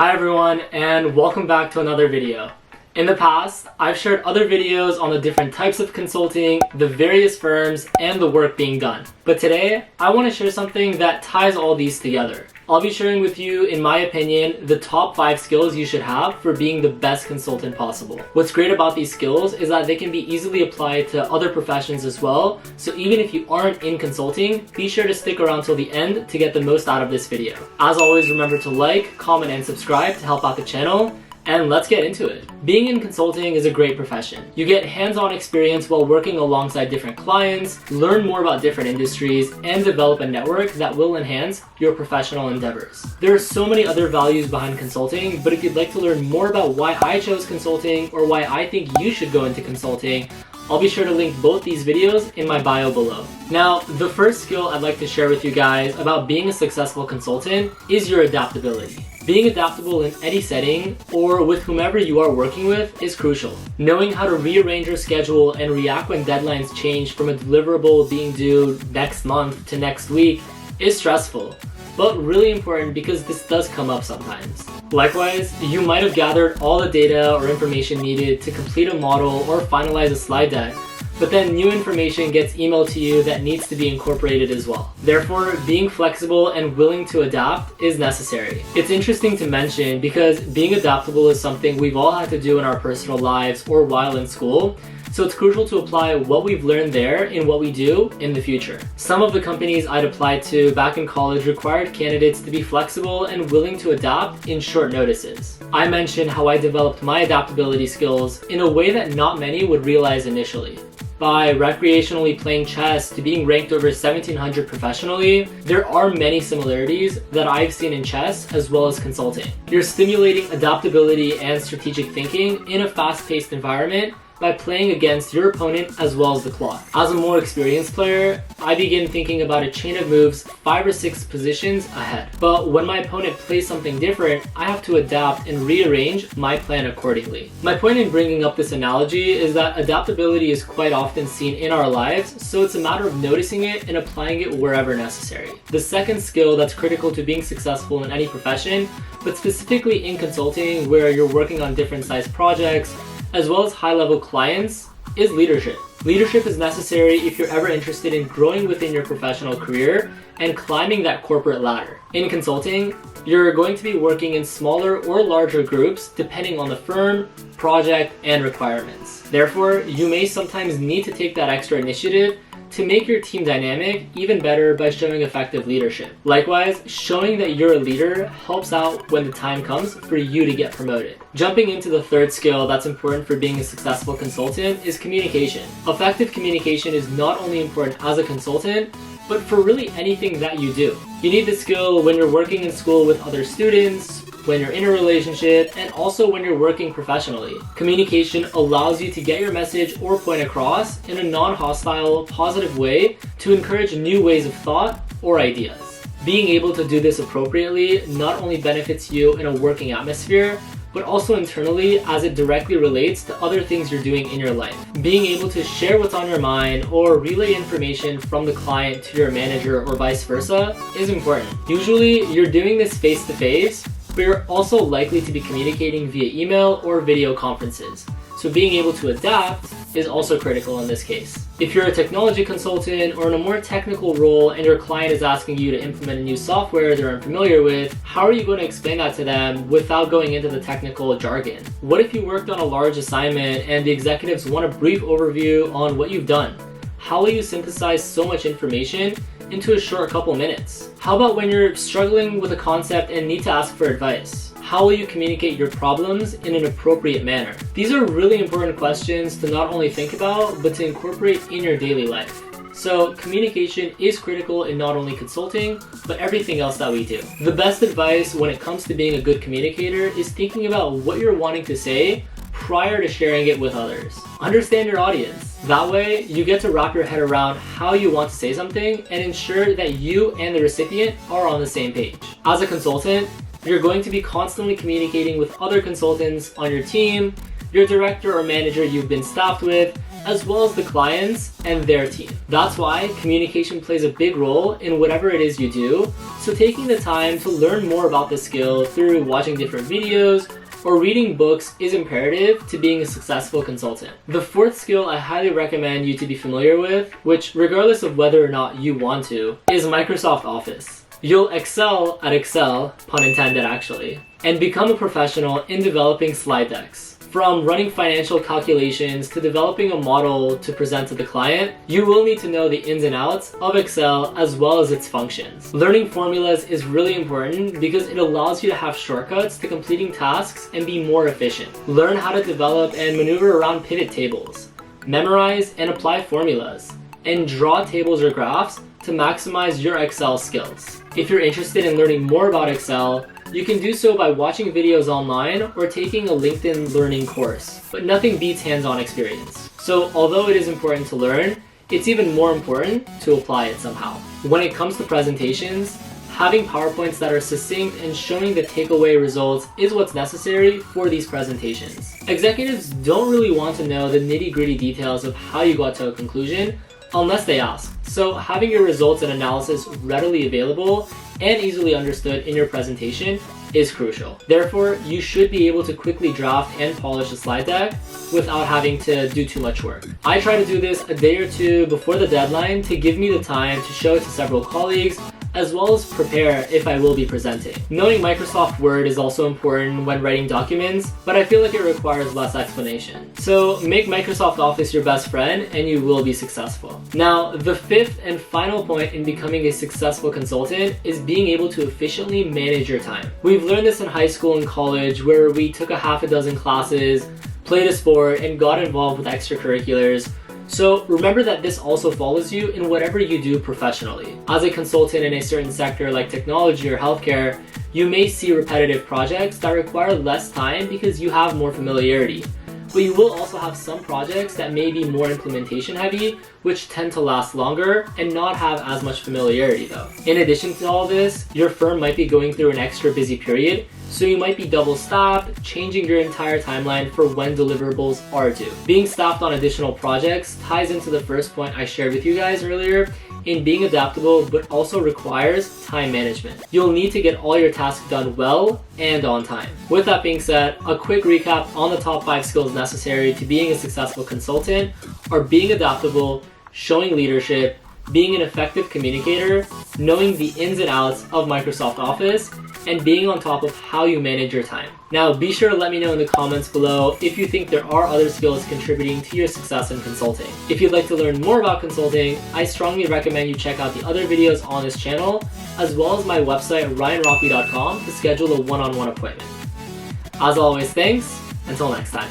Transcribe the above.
Hi everyone, and welcome back to another video. In the past, I've shared other videos on the different types of consulting, the various firms, and the work being done. But today, I want to share something that ties all these together. I'll be sharing with you, in my opinion, the top 5 skills you should have for being the best consultant possible. What's great about these skills is that they can be easily applied to other professions as well, so even if you aren't in consulting, be sure to stick around till the end to get the most out of this video. As always, remember to like, comment, and subscribe to help out the channel. And let's get into it. Being in consulting is a great profession. You get hands-on experience while working alongside different clients, learn more about different industries, and develop a network that will enhance your professional endeavors. There are so many other values behind consulting, but if you'd like to learn more about why I chose consulting or why I think you should go into consulting, I'll be sure to link both these videos in my bio below. Now, the first skill I'd like to share with you guys about being a successful consultant is your adaptability. Being adaptable in any setting or with whomever you are working with is crucial. Knowing how to rearrange your schedule and react when deadlines change from a deliverable being due next month to next week is stressful, but really important because this does come up sometimes. Likewise, you might have gathered all the data or information needed to complete a model or finalize a slide deck, but then new information gets emailed to you that needs to be incorporated as well. Therefore, being flexible and willing to adapt is necessary. It's interesting to mention because being adaptable is something we've all had to do in our personal lives or while in school, so it's crucial to apply what we've learned there in what we do in the future. Some of the companies I'd applied to back in college required candidates to be flexible and willing to adapt in short notices. I mentioned how I developed my adaptability skills in a way that not many would realize initially. By recreationally playing chess to being ranked over 1700 professionally, there are many similarities that I've seen in chess as well as consulting. You're stimulating adaptability and strategic thinking in a fast-paced environment by playing against your opponent as well as the clock. As a more experienced player, I begin thinking about a chain of moves 5 or 6 positions ahead. But when my opponent plays something different, I have to adapt and rearrange my plan accordingly. My point in bringing up this analogy is that adaptability is quite often seen in our lives, so it's a matter of noticing it and applying it wherever necessary. The second skill that's critical to being successful in any profession, but specifically in consulting where you're working on different sized projects, as well as high-level clients, is leadership. Leadership is necessary if you're ever interested in growing within your professional career and climbing that corporate ladder. In consulting, you're going to be working in smaller or larger groups depending on the firm, project, and requirements. Therefore, you may sometimes need to take that extra initiative to make your team dynamic even better by showing effective leadership. Likewise, showing that you're a leader helps out when the time comes for you to get promoted. Jumping into the third skill that's important for being a successful consultant is communication. Effective communication is not only important as a consultant, but for really anything that you do. You need this skill when you're working in school with other students, when you're in a relationship, and also when you're working professionally. Communication allows you to get your message or point across in a non-hostile, positive way to encourage new ways of thought or ideas. Being able to do this appropriately not only benefits you in a working atmosphere, but also internally as it directly relates to other things you're doing in your life. Being able to share what's on your mind or relay information from the client to your manager or vice versa is important. Usually, you're doing this face-to-face, but you're also likely to be communicating via email or video conferences. So being able to adapt is also critical in this case. If you're a technology consultant or in a more technical role and your client is asking you to implement a new software they're unfamiliar with, how are you going to explain that to them without going into the technical jargon? What if you worked on a large assignment and the executives want a brief overview on what you've done? How will you synthesize so much information into a short couple minutes? How about when you're struggling with a concept and need to ask for advice? How will you communicate your problems in an appropriate manner? These are really important questions to not only think about, but to incorporate in your daily life. So communication is critical in not only consulting, but everything else that we do. The best advice when it comes to being a good communicator is thinking about what you're wanting to say prior to sharing it with others. Understand your audience. That way, you get to wrap your head around how you want to say something and ensure that you and the recipient are on the same page. As a consultant, you're going to be constantly communicating with other consultants on your team, your director or manager you've been staffed with, as well as the clients and their team. That's why communication plays a big role in whatever it is you do, so taking the time to learn more about the skill through watching different videos or reading books is imperative to being a successful consultant. The fourth skill I highly recommend you to be familiar with, which regardless of whether or not you want to, is Microsoft Office. You'll excel at Excel, pun intended actually, and become a professional in developing slide decks. From running financial calculations to developing a model to present to the client, you will need to know the ins and outs of Excel as well as its functions. Learning formulas is really important because it allows you to have shortcuts to completing tasks and be more efficient. Learn how to develop and maneuver around pivot tables, memorize and apply formulas, and draw tables or graphs to maximize your Excel skills. If you're interested in learning more about Excel, you can do so by watching videos online or taking a LinkedIn learning course, but nothing beats hands-on experience. So although it is important to learn, it's even more important to apply it somehow. When it comes to presentations, having PowerPoints that are succinct and showing the takeaway results is what's necessary for these presentations. Executives don't really want to know the nitty-gritty details of how you got to a conclusion unless they ask. So having your results and analysis readily available and easily understood in your presentation is crucial. Therefore, you should be able to quickly draft and polish a slide deck without having to do too much work. I try to do this a day or two before the deadline to give me the time to show it to several colleagues, as well as prepare if I will be presenting. Knowing Microsoft Word is also important when writing documents, but I feel like it requires less explanation. So make Microsoft Office your best friend and you will be successful. Now, the fifth and final point in becoming a successful consultant is being able to efficiently manage your time. We've learned this in high school and college where we took a half a dozen classes, played a sport, and got involved with extracurriculars. So remember that this also follows you in whatever you do professionally. As a consultant in a certain sector like technology or healthcare, you may see repetitive projects that require less time because you have more familiarity. But you will also have some projects that may be more implementation heavy, which tend to last longer and not have as much familiarity though. In addition to all this, your firm might be going through an extra busy period, so you might be double staffed, changing your entire timeline for when deliverables are due. Being staffed on additional projects ties into the first point I shared with you guys earlier in being adaptable, but also requires time management. You'll need to get all your tasks done well and on time. With that being said, a quick recap on the top 5 skills necessary to being a successful consultant are being adaptable, showing leadership, being an effective communicator, knowing the ins and outs of Microsoft Office, and being on top of how you manage your time. Now, be sure to let me know in the comments below if you think there are other skills contributing to your success in consulting. If you'd like to learn more about consulting, I strongly recommend you check out the other videos on this channel, as well as my website, ryanrocky.com, to schedule a one-on-one appointment. As always, thanks. Until next time.